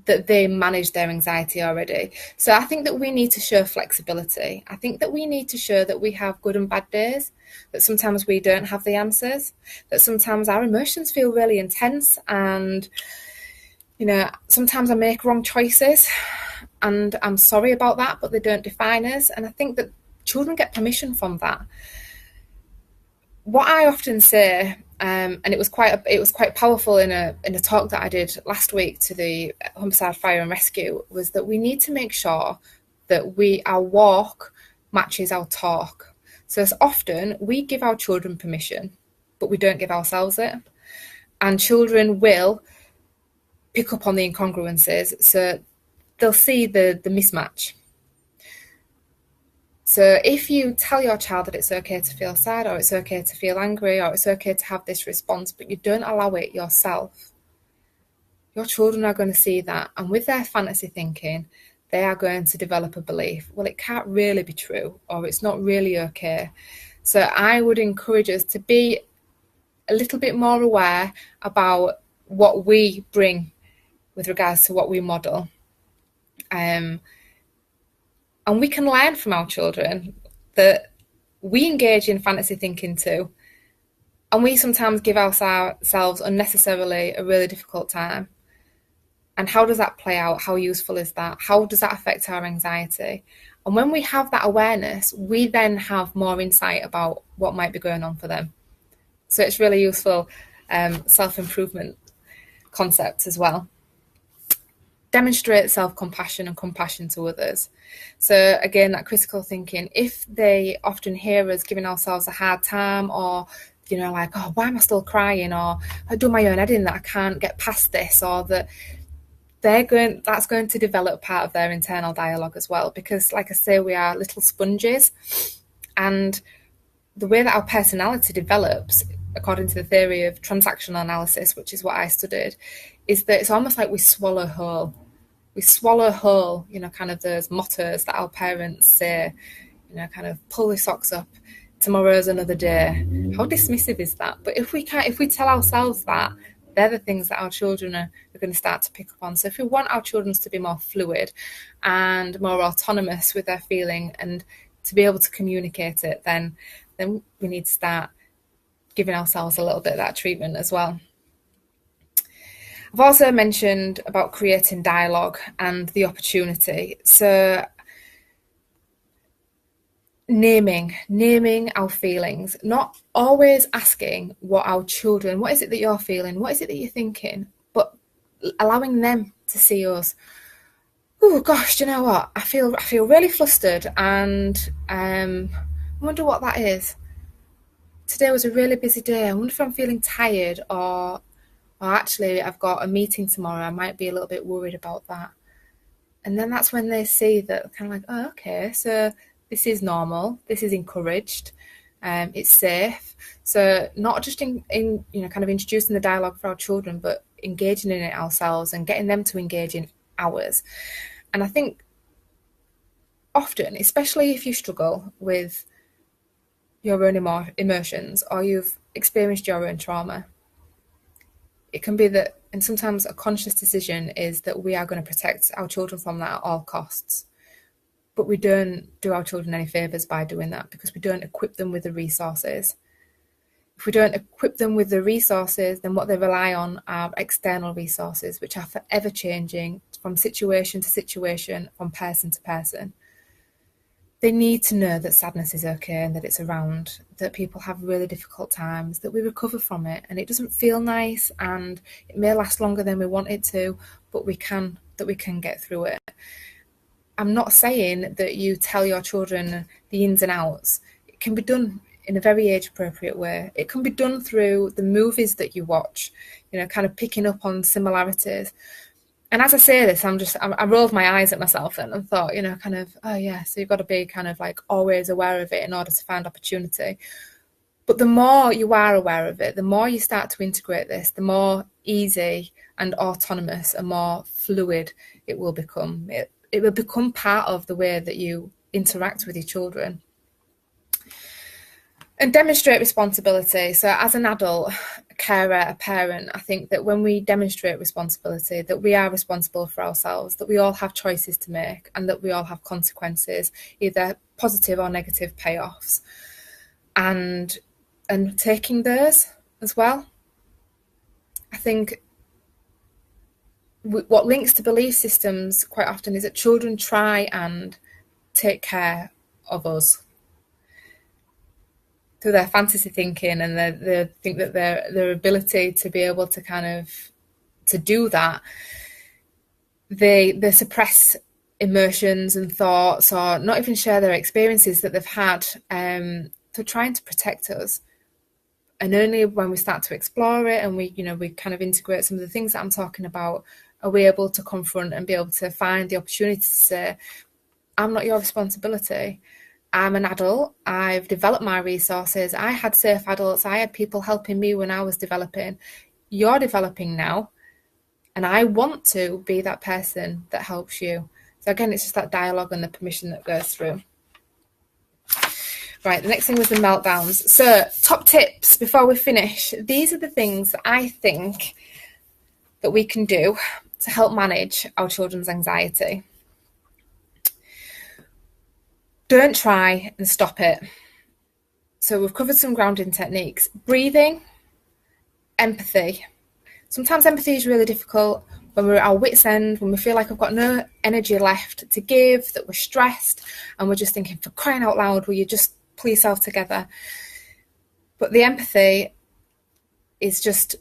that they manage their anxiety already. So I think that we need to show flexibility. I think that we need to show that we have good and bad days, that sometimes we don't have the answers, that sometimes our emotions feel really intense, and sometimes I make wrong choices, and I'm sorry about that, but they don't define us. And I think that children get permission from that. What I often say, and it was quite powerful in a talk that I did last week to the Homicide, Fire and Rescue, was that we need to make sure that our walk matches our talk. So as often we give our children permission, but we don't give ourselves it, and children will pick up on the incongruences, so they'll see the mismatch. So if you tell your child that it's okay to feel sad, or it's okay to feel angry, or it's okay to have this response, but you don't allow it yourself, your children are going to see that, and with their fantasy thinking, they are going to develop a belief, well, it can't really be true, or it's not really okay. So I would encourage us to be a little bit more aware about what we bring with regards to what we model. And we can learn from our children that we engage in fantasy thinking too. And we sometimes give ourselves unnecessarily a really difficult time. And how does that play out? How useful is that? How does that affect our anxiety? And when we have that awareness, we then have more insight about what might be going on for them. So it's really useful self-improvement concepts as well. Demonstrate self-compassion and compassion to others. So again, that critical thinking, if they often hear us giving ourselves a hard time, or like, oh, why am I still crying, or I do my own head in that I can't get past this, or that that's going to develop part of their internal dialogue as well, because like I say, we are little sponges, and the way that our personality develops, according to the theory of transactional analysis, which is what I studied, is that it's almost like we swallow whole. We swallow whole, kind of those mottos that our parents say, kind of pull your socks up, tomorrow's another day. How dismissive is that? But if we tell ourselves that, they're the things that our children are going to start to pick up on. So if we want our children to be more fluid and more autonomous with their feeling and to be able to communicate it, then we need to start giving ourselves a little bit of that treatment as well. I've also mentioned about creating dialogue and the opportunity. So naming our feelings, not always asking what is it that you're feeling, what is it that you're thinking, but allowing them to see us. Oh gosh, do you know what? I feel really flustered, and I wonder what that is. Today was a really busy day. I wonder if I'm feeling tired, or actually I've got a meeting tomorrow. I might be a little bit worried about that. And then that's when they see that, kind of like, oh, okay, so this is normal. This is encouraged. It's safe. So not just in kind of introducing the dialogue for our children, but engaging in it ourselves and getting them to engage in ours. And I think often, especially if you struggle with your own emotions, or you've experienced your own trauma, it can be that, and sometimes a conscious decision is that we are going to protect our children from that at all costs. But we don't do our children any favours by doing that, because we don't equip them with the resources. If we don't equip them with the resources, then what they rely on are external resources, which are forever changing from situation to situation, from person to person. They need to know that sadness is okay and that it's around, that people have really difficult times, that we recover from it, and it doesn't feel nice and it may last longer than we want it to, but we can get through it. I'm not saying that you tell your children the ins and outs. It can be done in a very age-appropriate way. It can be done through the movies that you watch, kind of picking up on similarities. And as I say this, I rolled my eyes at myself and thought, kind of, oh yeah, so you've got to be kind of like always aware of it in order to find opportunity. But the more you are aware of it, the more you start to integrate this, the more easy and autonomous and more fluid it will become. It will become part of the way that you interact with your children. And demonstrate responsibility. So as an adult, a carer, a parent, I think that when we demonstrate responsibility, that we are responsible for ourselves, that we all have choices to make, and that we all have consequences, either positive or negative payoffs. And taking those as well. I think what links to belief systems quite often is that children try and take care of us through their fantasy thinking, and they think that their ability to be able to kind of to do that, they suppress emotions and thoughts, or not even share their experiences that they've had, for trying to protect us. And only when we start to explore it and we kind of integrate some of the things that I'm talking about, are we able to confront and be able to find the opportunity to say, I'm not your responsibility. I'm an adult. I've developed my resources. I had safe adults. I had people helping me when I was developing. You're developing now. And I want to be that person that helps you. So again, it's just that dialogue and the permission that goes through. Right, the next thing was the meltdowns. So top tips before we finish. These are the things that I think that we can do to help manage our children's anxiety. Don't try and stop it. So we've covered some grounding techniques. Breathing, empathy. Sometimes empathy is really difficult when we're at our wit's end, when we feel like we've got no energy left to give, that we're stressed, and we're just thinking, for crying out loud, will you just pull yourself together? But the empathy is just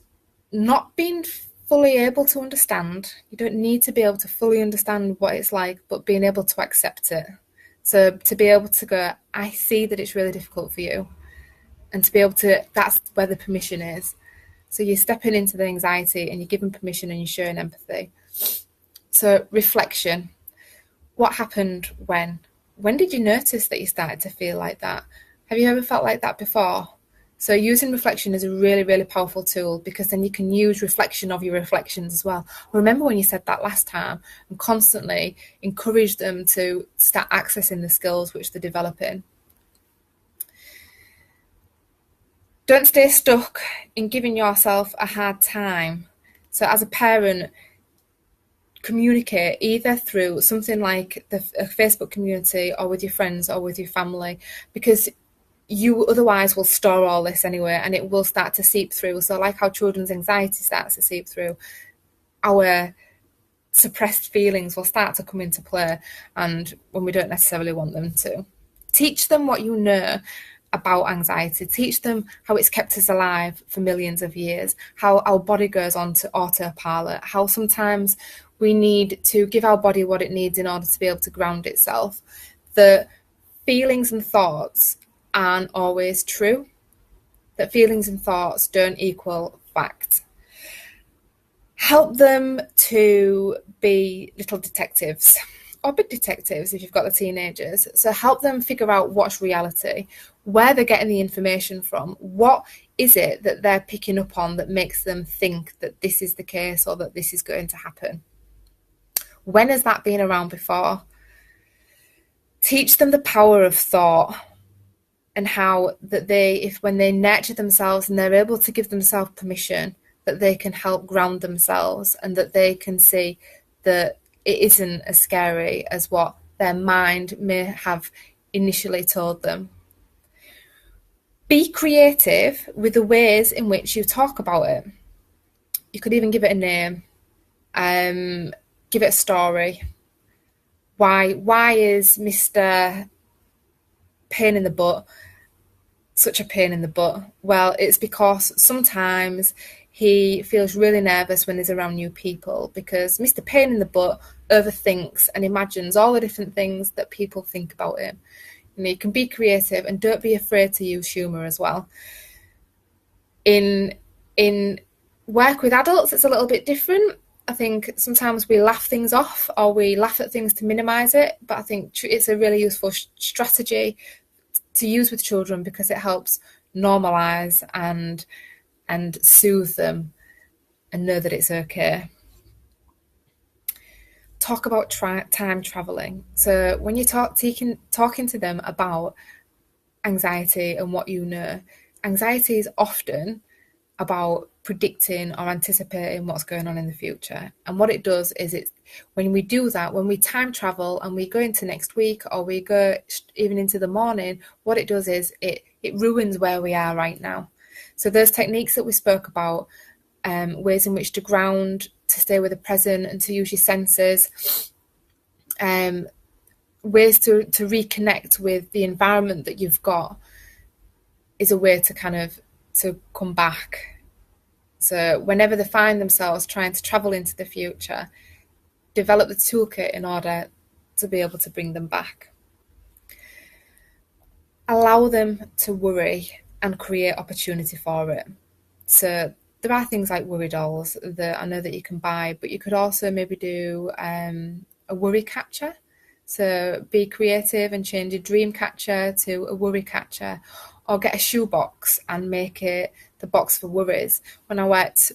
not being fully able to understand. You don't need to be able to fully understand what it's like, but being able to accept it. So to be able to go, I see that it's really difficult for you. And to be able to, that's where the permission is. So you're stepping into the anxiety and you're giving permission and you're showing empathy. So reflection. What happened when? When did you notice that you started to feel like that? Have you ever felt like that before? So using reflection is a really, really powerful tool, because then you can use reflection of your reflections as well. Remember when you said that last time, and constantly encourage them to start accessing the skills which they're developing. Don't stay stuck in giving yourself a hard time. So as a parent, communicate either through something like a Facebook community, or with your friends, or with your family, because you otherwise will store all this anyway, and it will start to seep through. So like how children's anxiety starts to seep through, our suppressed feelings will start to come into play, and when we don't necessarily want them to. Teach them what you know about anxiety. Teach them how it's kept us alive for millions of years, how our body goes on to autopilot, how sometimes we need to give our body what it needs in order to be able to ground itself. The feelings and thoughts aren't always true, that feelings and thoughts don't equal fact. Help them to be little detectives, or big detectives if you've got the teenagers. So help them figure out what's reality, where they're getting the information from, what is it that they're picking up on that makes them think that this is the case or that this is going to happen. When has that been around before? Teach them the power of thought, and how that when they nurture themselves and they're able to give themselves permission, that they can help ground themselves, and that they can see that it isn't as scary as what their mind may have initially told them. Be creative with the ways in which you talk about it. You could even give it a name, give it a story. Why is Mr. Pain in the Butt such a pain in the butt? Well, it's because sometimes he feels really nervous when he's around new people, because Mr. Pain in the Butt overthinks and imagines all the different things that people think about him. You can be creative, and don't be afraid to use humour as well. In work with adults, it's a little bit different. I think sometimes we laugh things off, or we laugh at things to minimise it, but I think it's a really useful strategy to use with children, because it helps normalise and soothe them and know that it's okay. Talk about time travelling. So when you're talking to them about anxiety and what you know, anxiety is often about predicting or anticipating what's going on in the future. And what it does is, when we do that, when we time travel and we go into next week, or we go even into the morning, what it does is it ruins where we are right now. So those techniques that we spoke about, ways in which to ground, to stay with the present, and to use your senses, ways to reconnect with the environment that you've got, is a way to kind of to come back. So whenever they find themselves trying to travel into the future, develop the toolkit in order to be able to bring them back. Allow them to worry and create opportunity for it. So there are things like worry dolls that I know that you can buy, but you could also maybe do a worry catcher. So be creative and change your dream catcher to a worry catcher, or get a shoebox and make it the box for worries. When I worked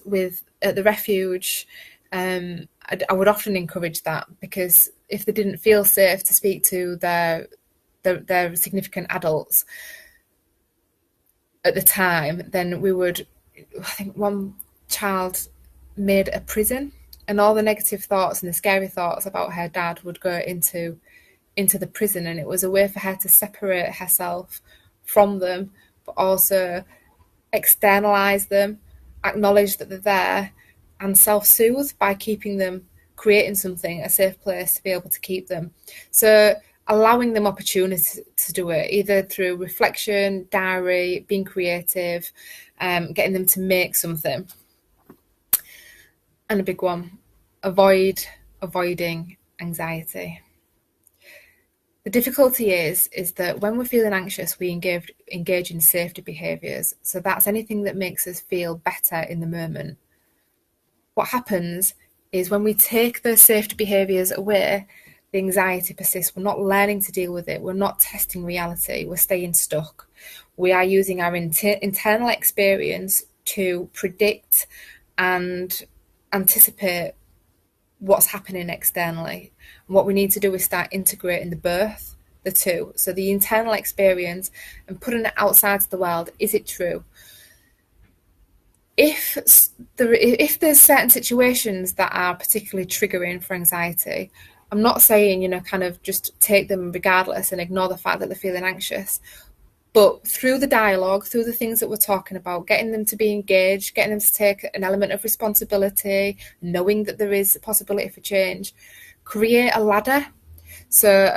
at the refuge, I would often encourage that, because if they didn't feel safe to speak to their significant adults at the time, then we would, I think one child made a prison, and all the negative thoughts and the scary thoughts about her dad would go into the prison, and it was a way for her to separate herself from them, but also externalize them, acknowledge that they're there, and self-soothe by keeping them, creating something, a safe place to be able to keep them. So allowing them opportunity to do it, either through reflection, diary, being creative, getting them to make something. And a big one, avoiding anxiety. The difficulty is that when we're feeling anxious, we engage in safety behaviours. So that's anything that makes us feel better in the moment. What happens is when we take those safety behaviours away, the anxiety persists. We're not learning to deal with it. We're not testing reality. We're staying stuck. We are using our internal experience to predict and anticipate what's happening externally. And what we need to do is start integrating the two. So the internal experience and putting it outside to the world. Is it true? If there's certain situations that are particularly triggering for anxiety, I'm not saying, kind of just take them regardless and ignore the fact that they're feeling anxious. But through the dialogue, through the things that we're talking about, getting them to be engaged, getting them to take an element of responsibility, knowing that there is a possibility for change, create a ladder. So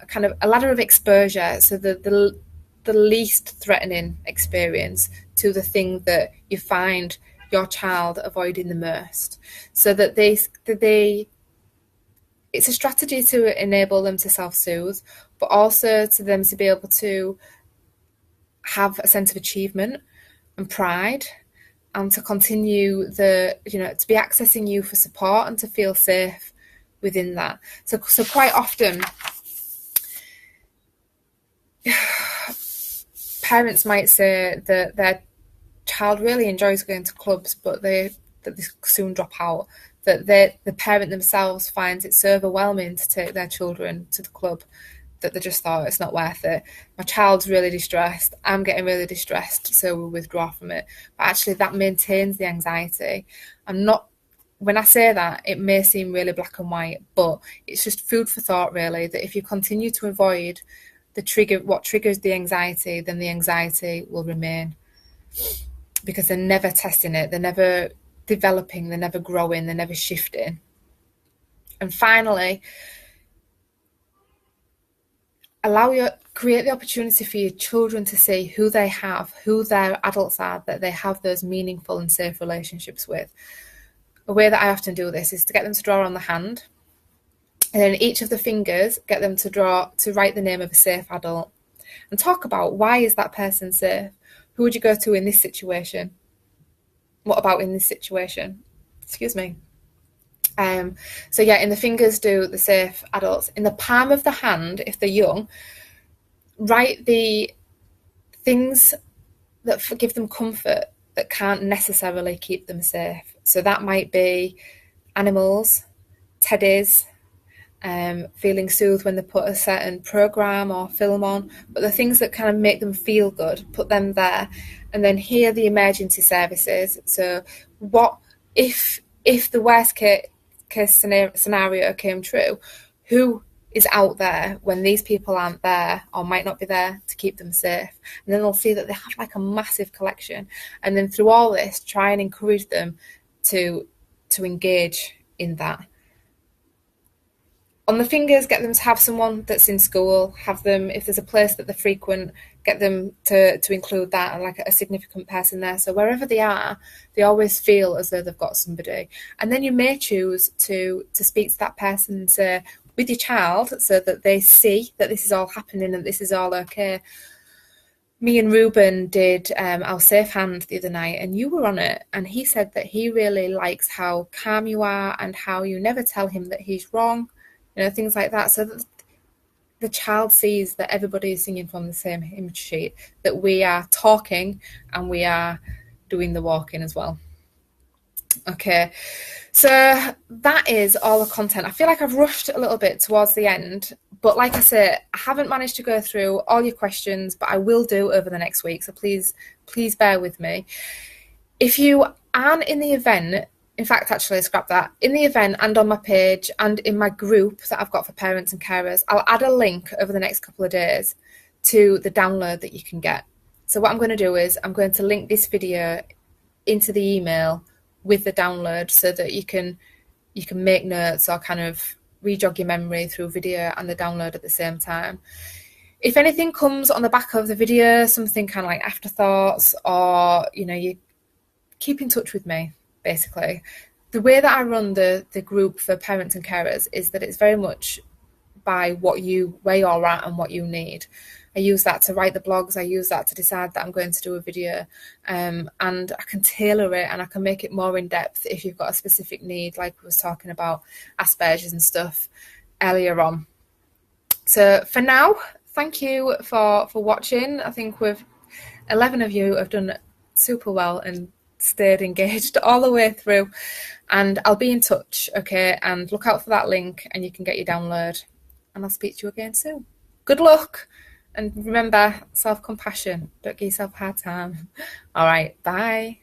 kind of a ladder of exposure. So the least threatening experience to the thing that you find your child avoiding the most. So that it's a strategy to enable them to self-soothe, but also to them to be able to have a sense of achievement and pride, and to continue to be accessing you for support and to feel safe within that. So quite often parents might say that their child really enjoys going to clubs, but that they soon drop out, that the parent themselves finds it so overwhelming to take their children to the club that they just thought it's not worth it. My child's really distressed, I'm getting really distressed, so we'll withdraw from it. But actually that maintains the anxiety. When I say that, it may seem really black and white, but it's just food for thought, really, that if you continue to avoid what triggers the anxiety, then the anxiety will remain, because they're never testing it, they're never developing, they're never growing, they're never shifting. And finally, create the opportunity for your children to see who their adults are, that they have those meaningful and safe relationships with. A way that I often do this is to get them to draw on the hand, and then each of the fingers, get them to write the name of a safe adult and talk about, why is that person safe? Who would you go to in this situation? What about in this situation? Excuse me. So yeah, in the fingers, do the safe adults. In the palm of the hand, if they're young, write the things that give them comfort that can't necessarily keep them safe. So that might be animals, teddies, feeling soothed when they put a certain program or film on, but the things that kind of make them feel good, put them there. And then here, the emergency services. So what if the worst case scenario came true? Who is out there when these people aren't there or might not be there to keep them safe? And then they'll see that they have like a massive collection. And then through all this, try and encourage them to engage in that. On the fingers, get them to have someone that's in school, have them, if there's a place that they frequent, get them to include that and like a significant person there. So wherever they are, they always feel as though they've got somebody. And then you may choose to speak to that person and say, with your child, so that they see that this is all happening and this is all okay. Me and Ruben did our safe hand the other night, and you were on it, and he said that he really likes how calm you are and how you never tell him that he's wrong, things like that, so that the child sees that everybody is singing from the same hymn sheet, that we are talking and we are doing the walking as well. Okay, so that is all the content. I feel like I've rushed a little bit towards the end, but like I said, I haven't managed to go through all your questions, but I will do over the next week, so please bear with me. If you aren't in the event, in fact, actually, scrap that. In the event and on my page and in my group that I've got for parents and carers, I'll add a link over the next couple of days to the download that you can get. So what I'm going to do is I'm going to link this video into the email with the download, so that you can make notes or kind of re-jog your memory through video and the download at the same time. If anything comes on the back of the video, something kind of like afterthoughts, or you keep in touch with me, basically. the way that I run the group for parents and carers is that it's very much by where you're at and what you need. I use that to write the blogs. I use that to decide that I'm going to do a video, and I can tailor it and I can make it more in depth if you've got a specific need, like we was talking about Asperger's and stuff earlier on. So for now, thank you for watching. I think 11 of you have done super well and stayed engaged all the way through, and I'll be in touch, okay? And look out for that link and you can get your download, and I'll speak to you again soon. Good luck, and remember, self-compassion. Don't give yourself a hard time. All right, bye.